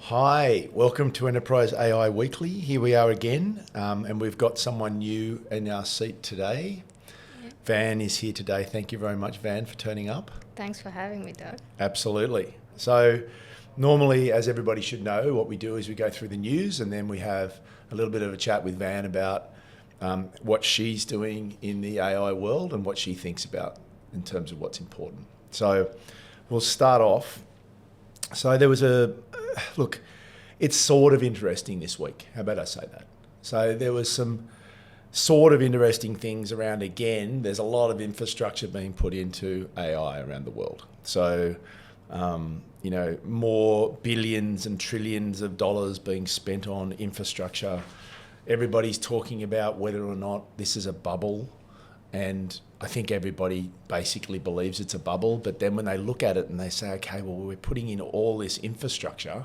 Hi, welcome to Enterprise AI Weekly. Here we are again, and we've got someone new in our seat today. Yeah. Van is here today. Thank you very much, Van, for turning up. Thanks for having me, Doug. Absolutely. So, normally, as everybody should know, what we do is we go through the news and then we have a little bit of a chat with Van about what she's doing in the AI world and what she thinks about in terms of what's important. So, we'll start off. So, there was look, it's sort of interesting this week. How about I say that? So there was some sort of interesting things around again. There's a lot of infrastructure being put into AI around the world. So, more billions and trillions of dollars being spent on infrastructure. Everybody's talking about whether or not this is a bubble. And I think everybody basically believes it's a bubble, but then when they look at it and they say, okay, well, we're putting in all this infrastructure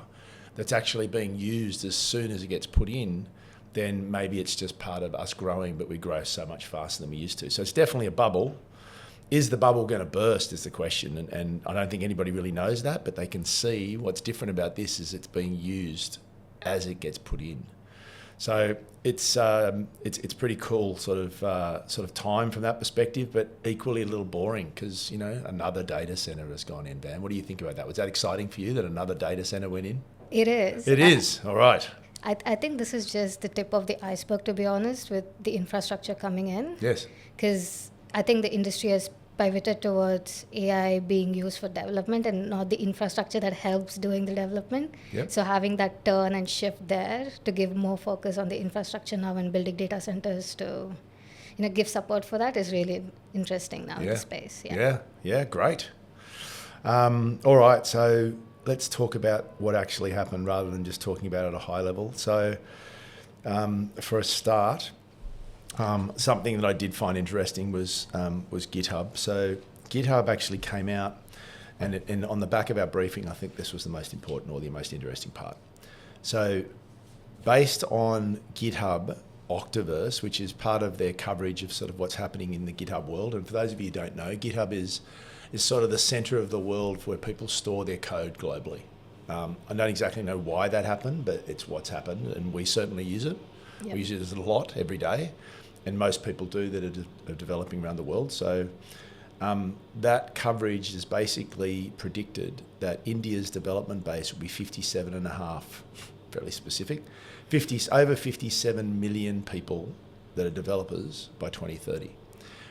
that's actually being used as soon as it gets put in, then maybe it's just part of us growing, but we grow so much faster than we used to. So it's definitely a bubble. Is the bubble going to burst is the question. And I don't think anybody really knows that, but they can see what's different about this is it's being used as it gets put in. So it's pretty cool sort of time from that perspective, but equally a little boring because another data center has gone in. Van, what do you think about that? Was that exciting for you that another data center went in? It is. It is. All right. I think this is just the tip of the iceberg, to be honest, with the infrastructure coming in. Yes. Because I think the industry has pivoted towards AI being used for development and not the infrastructure that helps doing the development. Yep. So having that turn and shift there to give more focus on the infrastructure now and building data centers to give support for that is really interesting now in the space. Yeah, great. All right, so let's talk about what actually happened rather than just talking about it at a high level. So for a start, something that I did find interesting was GitHub. So GitHub actually came out, and on the back of our briefing, I think this was the most important or the most interesting part. So based on GitHub Octaverse, which is part of their coverage of sort of what's happening in the GitHub world, and for those of you who don't know, GitHub is sort of the center of the world where people store their code globally. I don't exactly know why that happened, but it's what's happened, and we certainly use it. Yep. We use it a lot every day. And most people do that are developing around the world. So that coverage is basically predicted that India's development base will be 57.5, fairly specific, over 57 million people that are developers by 2030,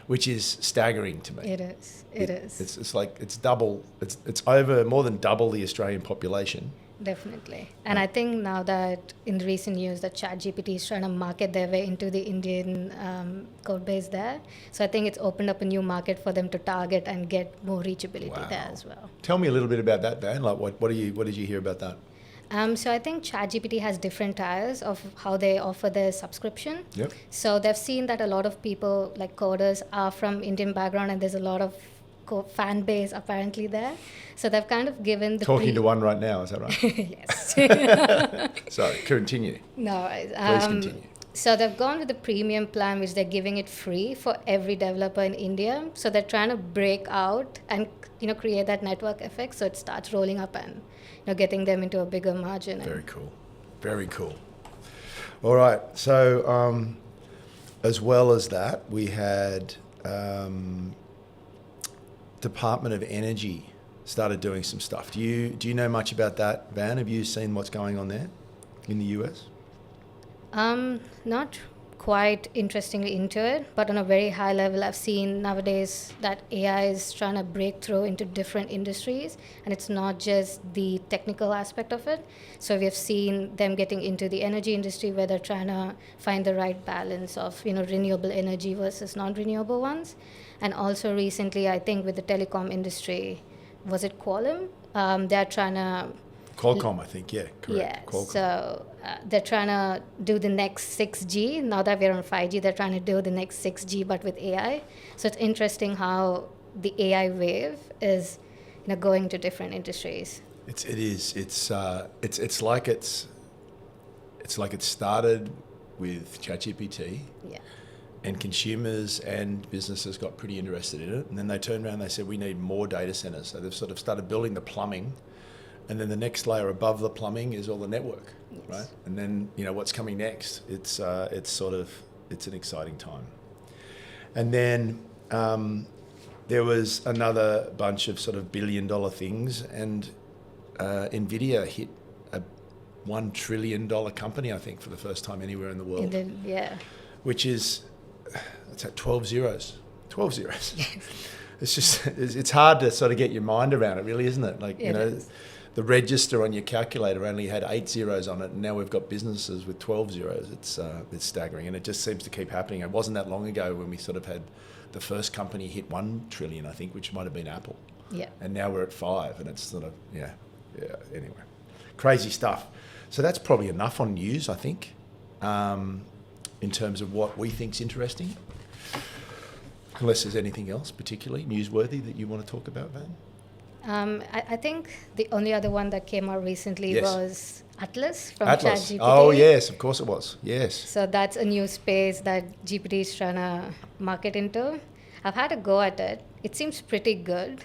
which is staggering to me. It is. It is. It's like it's double. It's over more than double the Australian population. Definitely. And I think now that in recent years that ChatGPT is trying to market their way into the Indian code base there. So I think it's opened up a new market for them to target and get more reachability there as well. Tell me a little bit about that, Van. Like what did you hear about that? So I think ChatGPT has different tiers of how they offer their subscription. Yep. So they've seen that a lot of people, like coders, are from Indian background, and there's a lot of fan base apparently there. So they've kind of given the talking to one right now, is that right? Yes. Sorry, continue. No worries. Please continue. So they've gone with the premium plan, which they're giving it free for every developer in India. So they're trying to break out and create that network effect, so it starts rolling up and getting them into a bigger margin. Very cool. Very cool. All right. So as well as that, we had Department of Energy started doing some stuff. Do you know much about that, Van? Have you seen what's going on there in the US? Not quite interestingly into it, but on a very high level, I've seen nowadays that AI is trying to break through into different industries, and it's not just the technical aspect of it. So we have seen them getting into the energy industry where they're trying to find the right balance of renewable energy versus non-renewable ones. And also recently, I think with the telecom industry, was it Qualcomm? They're trying to... Qualcomm, I think, yeah, correct. Yeah, Qualcomm. so they're trying to do the next 6G. Now that we're on 5G, they're trying to do the next 6G, but with AI. So it's interesting how the AI wave is going to different industries. It is. It's like it started with ChatGPT. Yeah. And consumers and businesses got pretty interested in it. And then they turned around and they said, we need more data centers. So they've sort of started building the plumbing And then the next layer above the plumbing is all the network, Yes. right? And then, what's coming next? It's an exciting time. And then there was another bunch of sort of billion-dollar things, and NVIDIA hit a $1 trillion company, I think, for the first time anywhere in the world. And then, yeah. Which is, it's at 12 zeros. 12 zeros. It's just, it's hard to sort of get your mind around it, really, isn't it? Like, It is. the register on your calculator only had 8 zeros on it, and now we've got businesses with 12 zeros. It's staggering, and it just seems to keep happening. It wasn't that long ago when we sort of had the first company hit 1 trillion, I think, which might have been Apple. Yeah. And now we're at 5, and it's sort of, anyway. Crazy stuff. So that's probably enough on news, I think, in terms of what we think's interesting. Unless there's anything else particularly newsworthy that you want to talk about, Van? I think the only other one that came out recently Yes. was Atlas from Atlas. ChatGPT. Oh, yes, of course it was. Yes. So that's a new space that GPT is trying to market into. I've had a go at it. It seems pretty good.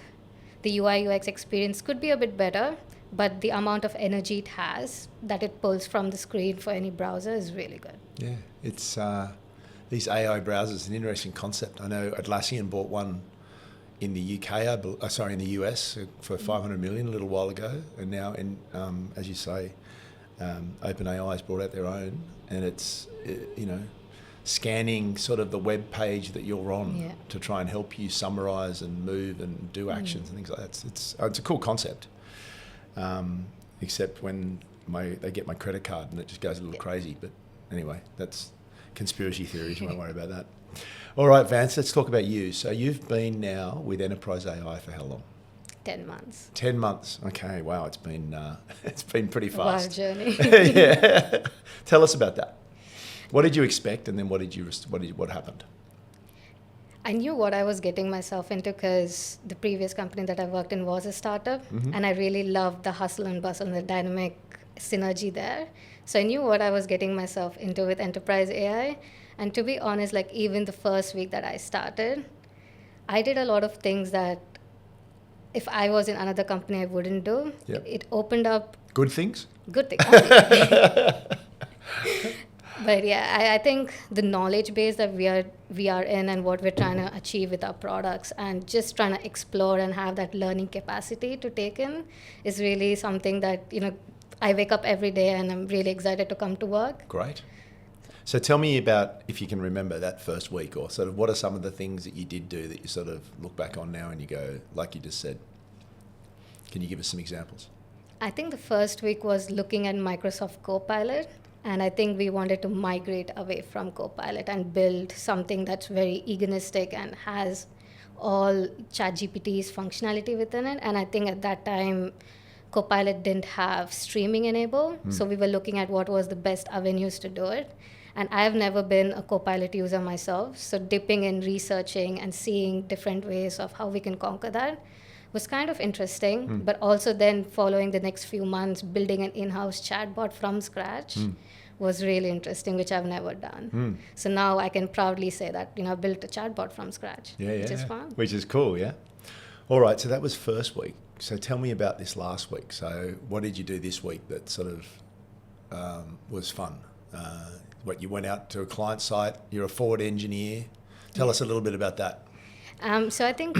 The UI UX experience could be a bit better, but the amount of energy it has that it pulls from the screen for any browser is really good. Yeah, it's these AI browsers, an interesting concept. I know Atlassian bought one in the UK, in the US for 500 million a little while ago, and now, as you say, OpenAI has brought out their own, and it's scanning sort of the web page that you're on to try and help you summarize and move and do actions and things like that. It's a cool concept, except when they get my credit card and it just goes a little crazy. But anyway, that's conspiracy theories. You won't worry about that. All right, Vance, let's talk about you. So you've been now with Enterprise AI for how long? 10 months. 10 months. Okay, wow, it's been pretty Wild fast. journey. Yeah. Tell us about that. What did you expect, and then what happened? I knew what I was getting myself into because the previous company that I worked in was a startup, and I really loved the hustle and bustle and the dynamic synergy there. So I knew what I was getting myself into with Enterprise AI. And to be honest, like even the first week that I started, I did a lot of things that if I was in another company, I wouldn't do. Yep. It opened up Good things? good things. But yeah, I think the knowledge base that we are in and what we're trying to achieve with our products and just trying to explore and have that learning capacity to take in is really something that, I wake up every day and I'm really excited to come to work. Great. So tell me about, if you can remember that first week, or sort of what are some of the things that you did do that you sort of look back on now and you go, like you just said. Can you give us some examples? I think the first week was looking at Microsoft Copilot, and I think we wanted to migrate away from Copilot and build something that's very egoistic and has all ChatGPT's functionality within it. And I think at that time, Copilot didn't have streaming enabled, so we were looking at what was the best avenues to do it. And I've never been a Copilot user myself, so dipping in, researching, and seeing different ways of how we can conquer that was kind of interesting. But also then following the next few months, building an in-house chatbot from scratch was really interesting, which I've never done. So now I can proudly say that I built a chatbot from scratch, which is fun. Which is cool, yeah. All right, so that was first week. So tell me about this last week. So what did you do this week that sort of was fun? You went out to a client site, you're a forward engineer. Tell us a little bit about that. So I think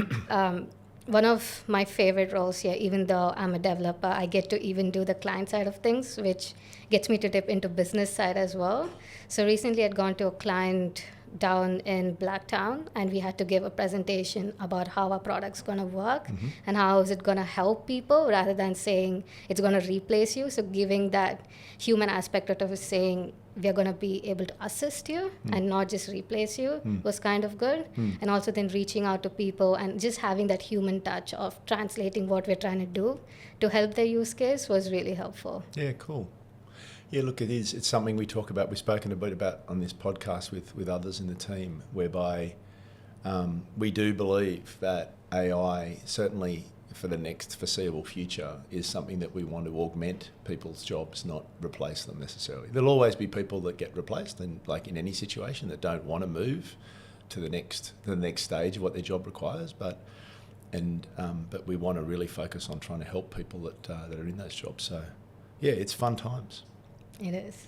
one of my favorite roles here, even though I'm a developer, I get to even do the client side of things, which gets me to dip into business side as well. So recently I'd gone to a client down in Blacktown, and we had to give a presentation about how our product's going to work and how is it going to help people rather than saying it's going to replace you. So giving that human aspect of it, saying we're going to be able to assist you and not just replace you was kind of good. And also then reaching out to people and just having that human touch of translating what we're trying to do to help their use case was really helpful. Yeah, cool. Yeah, look, it is. It's something we talk about. We've spoken a bit about on this podcast with others in the team, whereby we do believe that AI, certainly for the next foreseeable future, is something that we want to augment people's jobs, not replace them necessarily. There'll always be people that get replaced, and like in any situation, that don't want to move to the next stage of what their job requires. But but we want to really focus on trying to help people that are in those jobs. So, yeah, it's fun times. It is.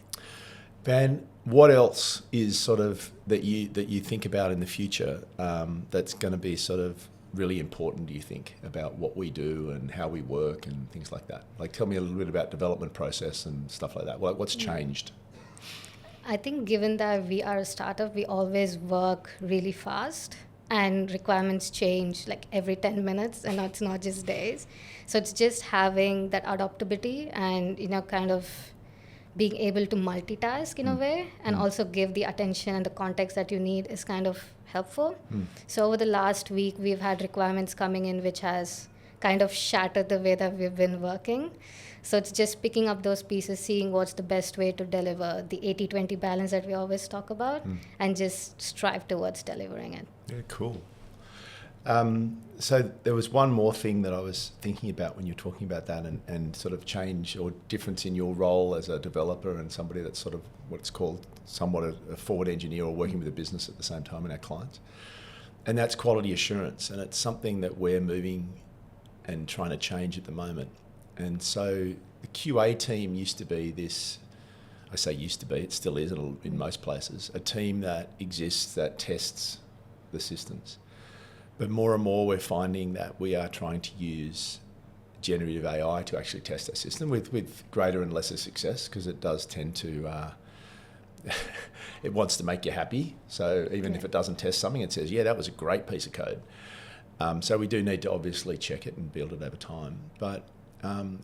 Van, what else is sort of that you think about in the future that's going to be sort of really important, do you think, about what we do and how we work and things like that? Like, tell me a little bit about development process and stuff like that. What's changed? I think given that we are a startup, we always work really fast and requirements change like every 10 minutes and it's not just days. So it's just having that adaptability and, kind of being able to multitask in a way and also give the attention and the context that you need is kind of helpful. So over the last week, we've had requirements coming in which has kind of shattered the way that we've been working. So it's just picking up those pieces, seeing what's the best way to deliver the 80-20 balance that we always talk about and just strive towards delivering it. Yeah, cool. So there was one more thing that I was thinking about when you're talking about that and sort of change or difference in your role as a developer and somebody that's sort of what's called somewhat a forward engineer or working with a business at the same time in our clients. And that's quality assurance. And it's something that we're moving and trying to change at the moment. And so the QA team used to be this, I say used to be, it still is in most places, a team that exists that tests the systems. But more and more we're finding that we are trying to use generative AI to actually test that system with greater and lesser success because it does tend to, it wants to make you happy. So even if it doesn't test something, it says, yeah, that was a great piece of code. So we do need to obviously check it and build it over time. But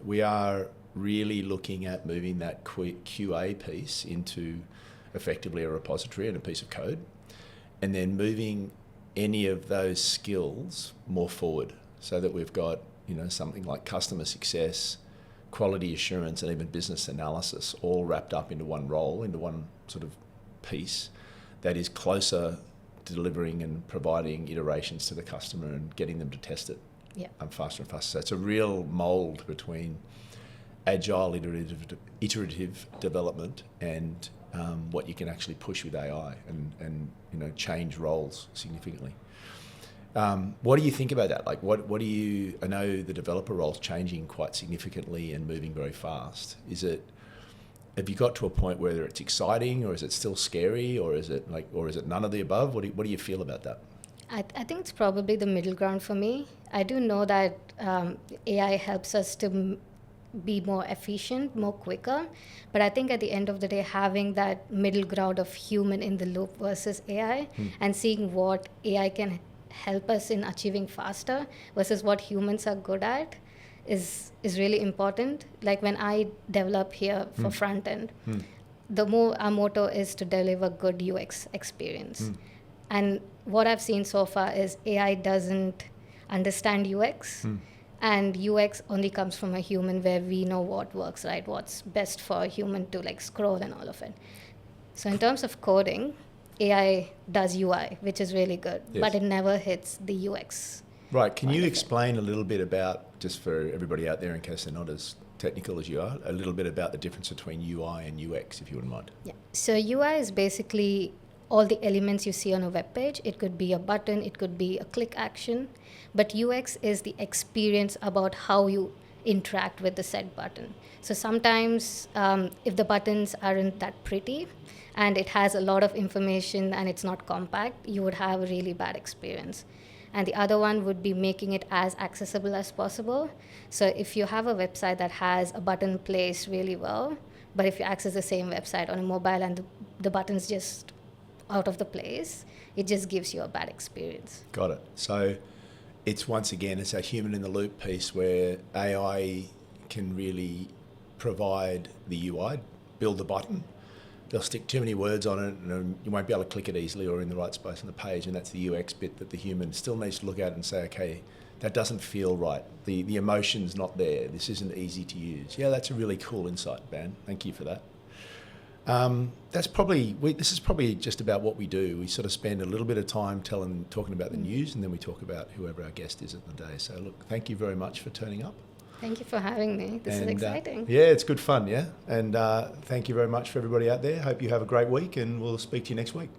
we are really looking at moving that QA piece into effectively a repository and a piece of code, and then moving any of those skills more forward so that we've got, something like customer success, quality assurance, and even business analysis all wrapped up into one role, into one sort of piece that is closer to delivering and providing iterations to the customer and getting them to test it faster and faster. So it's a real mould between agile iterative development and what you can actually push with AI and change roles significantly. What do you think about that? Like, what do you? I know the developer role's changing quite significantly and moving very fast. Have you got to a point where it's exciting, or is it still scary, or is it none of the above? What do you feel about that? I think it's probably the middle ground for me. I do know that AI helps us to be more efficient, more quicker. But I think at the end of the day, having that middle ground of human in the loop versus AI and seeing what AI can help us in achieving faster versus what humans are good at is really important. Like when I develop here for front end, our motto is to deliver good UX experience. And what I've seen so far is AI doesn't understand UX. And UX only comes from a human where we know what works, right? What's best for a human to scroll and all of it. So in terms of coding, AI does UI, which is really good, but it never hits the UX. Right. Can you explain a little bit about, just for everybody out there in case they're not as technical as you are, a little bit about the difference between UI and UX, if you wouldn't mind? Yeah. So UI is basically all the elements you see on a web page. It could be a button, it could be a click action, but UX is the experience about how you interact with the said button. So sometimes if the buttons aren't that pretty and it has a lot of information and it's not compact, you would have a really bad experience. And the other one would be making it as accessible as possible. So if you have a website that has a button placed really well, but if you access the same website on a mobile and the button's just out of the place, it just gives you a bad experience. Got it. So it's a human in the loop piece where AI can really provide the UI, build the button. They'll stick too many words on it and you won't be able to click it easily or in the right space on the page, and that's the UX bit that the human still needs to look at and say, okay, that doesn't feel right. The emotion's not there. This isn't easy to use. Yeah, that's a really cool insight, Van. Thank you for that. This is probably just about what we do. We sort of spend a little bit of time talking about the news, and then we talk about whoever our guest is at the day. So look, thank you very much for turning up. Thank you for having me. This is exciting. Yeah, it's good fun, yeah. And thank you very much for everybody out there. Hope you have a great week, and we'll speak to you next week.